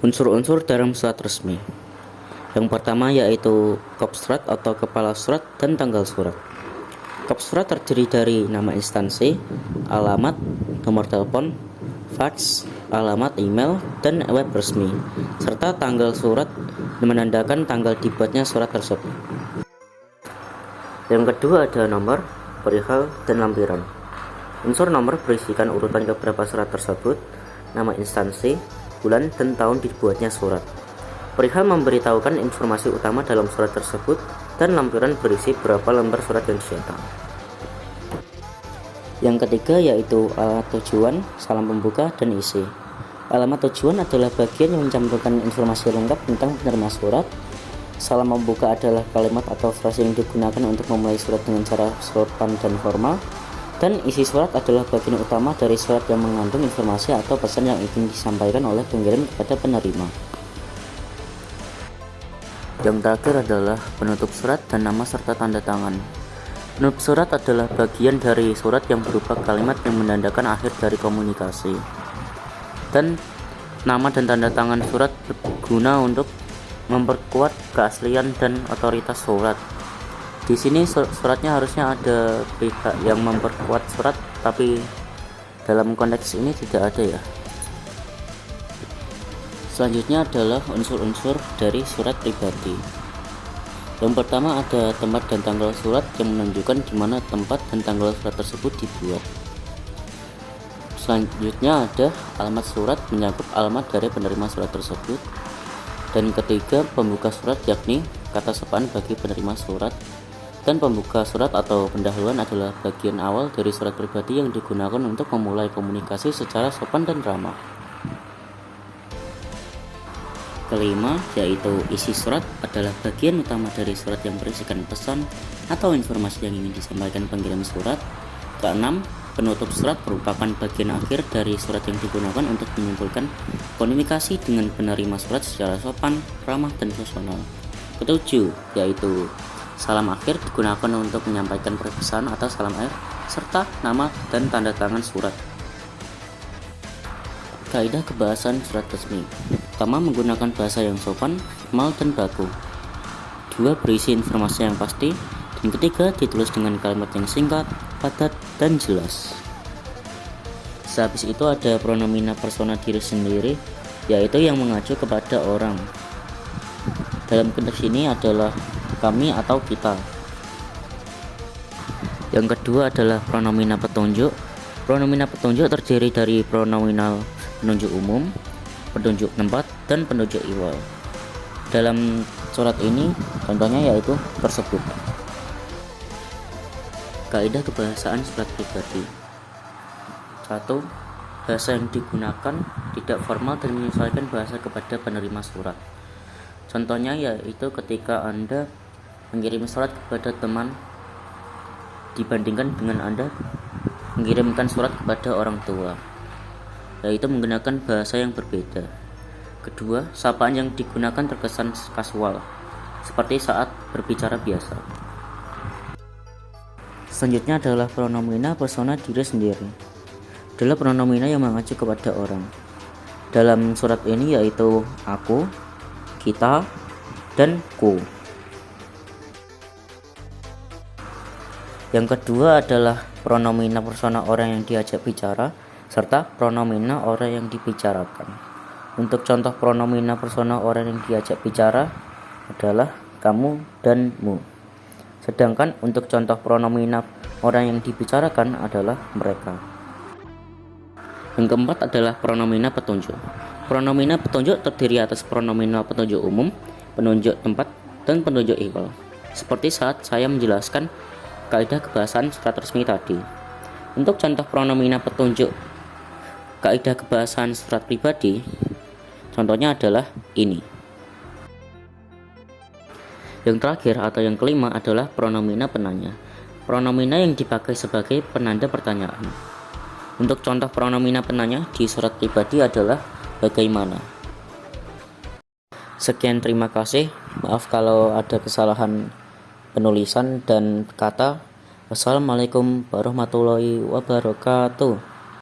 Unsur-unsur dalam surat resmi. Yang pertama yaitu kop surat atau kepala surat dan tanggal surat. Kop surat terdiri dari nama instansi, alamat, nomor telepon, fax, alamat email, dan web resmi, serta tanggal surat menandakan tanggal dibuatnya surat tersebut. Yang kedua ada nomor, perihal, dan lampiran. Unsur nomor berisikan urutan keberapa surat tersebut, nama instansi, bulan, dan tahun dibuatnya surat. Perihal memberitahukan informasi utama dalam surat tersebut, dan lampiran berisi berapa lembar surat yang dicetak. Yang ketiga yaitu alamat tujuan, salam pembuka, dan isi. Alamat tujuan adalah bagian yang mencantumkan informasi lengkap tentang penerima surat. Salam pembuka adalah kalimat atau frase yang digunakan untuk memulai surat dengan cara sopan dan formal. Dan isi surat adalah bagian utama dari surat yang mengandung informasi atau pesan yang ingin disampaikan oleh pengirim kepada penerima. Yang terakhir adalah penutup surat dan nama serta tanda tangan. Penutup surat adalah bagian dari surat yang berupa kalimat yang menandakan akhir dari komunikasi. Dan nama dan tanda tangan surat berguna untuk memperkuat keaslian dan otoritas surat. Di sini suratnya harusnya ada pihak yang memperkuat surat, tapi dalam konteks ini tidak ada ya. Selanjutnya adalah unsur-unsur dari surat pribadi. Yang pertama ada tempat dan tanggal surat yang menunjukkan di mana tempat dan tanggal surat tersebut dibuat. Selanjutnya ada alamat surat menyangkut alamat dari penerima surat tersebut. Dan ketiga, pembuka surat yakni kata sapaan bagi penerima surat. Dan pembuka surat atau pendahuluan adalah bagian awal dari surat pribadi yang digunakan untuk memulai komunikasi secara sopan dan ramah. Kelima, yaitu isi surat adalah bagian utama dari surat yang berisikan pesan atau informasi yang ingin disampaikan pengirim surat. Keenam, penutup surat merupakan bagian akhir dari surat yang digunakan untuk menyimpulkan komunikasi dengan penerima surat secara sopan, ramah, dan personal. Ketujuh, yaitu salam akhir digunakan untuk menyampaikan pesan atau salam akhir serta nama dan tanda tangan surat. Kaidah kebahasan surat resmi. Pertama, menggunakan bahasa yang sopan, formal, dan baku. Dua, berisi informasi yang pasti. Dan ketiga, ditulis dengan kalimat yang singkat, padat, dan jelas. Sehabis itu ada pronomina persona diri sendiri, yaitu yang mengacu kepada orang. Dalam konteks ini adalah kami atau kita. Yang kedua adalah pronomina petunjuk. Pronomina petunjuk terdiri dari pronominal penunjuk umum, penunjuk tempat, dan penunjuk iwal. Dalam surat ini contohnya yaitu tersebut. Kaidah kebahasaan surat pribadi. 1. Bahasa yang digunakan tidak formal dan menyesuaikan bahasa kepada penerima surat. Contohnya yaitu ketika Anda mengirim surat kepada teman dibandingkan dengan Anda mengirimkan surat kepada orang tua, yaitu menggunakan bahasa yang berbeda. Kedua, sapaan yang digunakan terkesan kasual, seperti saat berbicara biasa. Selanjutnya adalah pronomina persona diri sendiri. Adalah pronomina yang mengacu kepada orang. Dalam surat ini yaitu aku, kita, dan ku. Yang kedua adalah pronomina persona orang yang diajak bicara serta pronomina orang yang dibicarakan. Untuk contoh pronomina persona orang yang diajak bicara adalah kamu dan mu. Sedangkan untuk contoh pronomina orang yang dibicarakan adalah mereka. Yang keempat adalah pronomina petunjuk. Pronomina petunjuk terdiri atas pronomina petunjuk umum, penunjuk tempat, dan penunjuk iwal. Seperti saat saya menjelaskan kaidah kebahasan surat resmi tadi. Untuk contoh pronomina petunjuk kaidah kebahasan surat pribadi, contohnya adalah ini. Yang terakhir atau yang kelima adalah pronomina penanya. Pronomina yang dipakai sebagai penanda pertanyaan. Untuk contoh pronomina penanya di surat pribadi adalah bagaimana. Sekian, terima kasih. Maaf kalau ada kesalahan penulisan dan kata. Wassalamualaikum warahmatullahi wabarakatuh.